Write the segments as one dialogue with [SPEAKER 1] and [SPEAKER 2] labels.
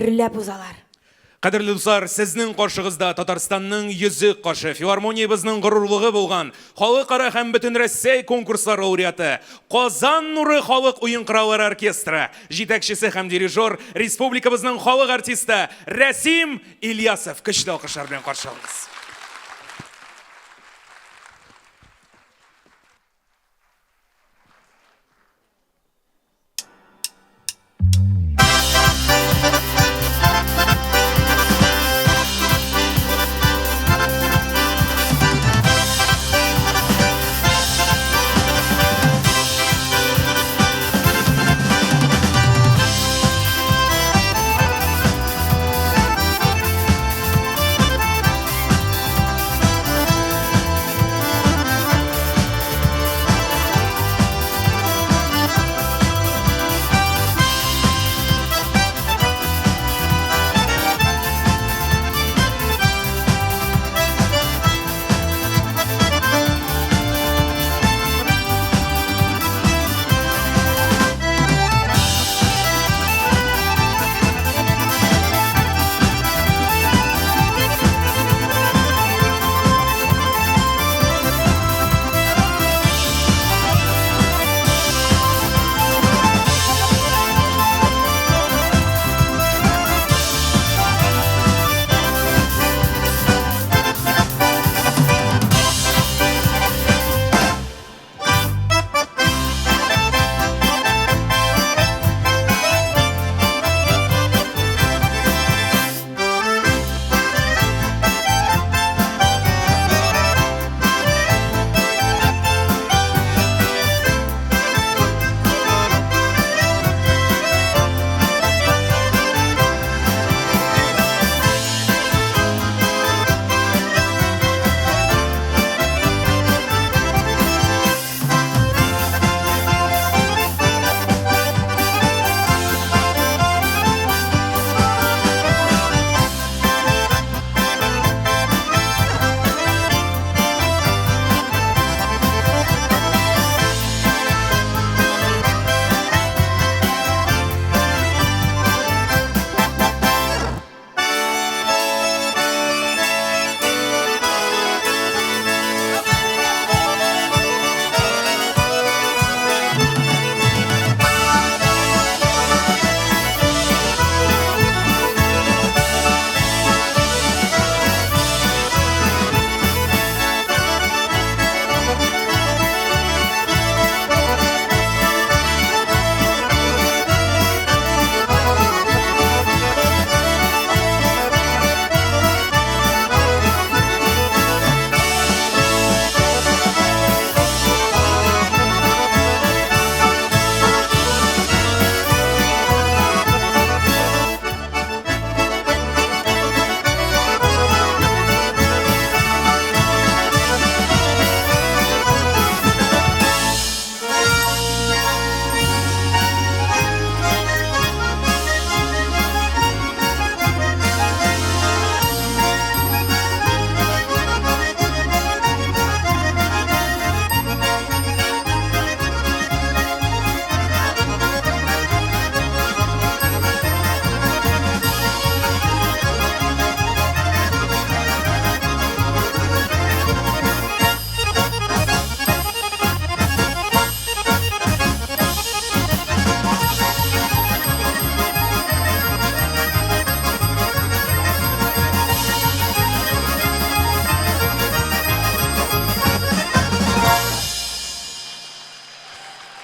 [SPEAKER 1] Бірләп узалар.
[SPEAKER 2] Қадірлі достар, сіздің қошығызда Татарстанның Йөзек қошы филармониябызның ғұрурлығы болған халықара һәм бөтен Россия конкурслары лауреаты Казан нуры халық ойын құралары оркестры жетекшісі һәм дирижер республикабызның халық артисті Рәсим Ильясов күчле алкышлар белән каршы алыгыз.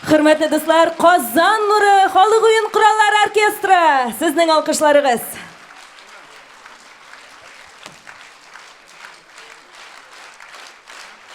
[SPEAKER 1] Hürmetli dostlar, Казан нуры халық ойын құраллары оркестры. Sizning alkışlarınız.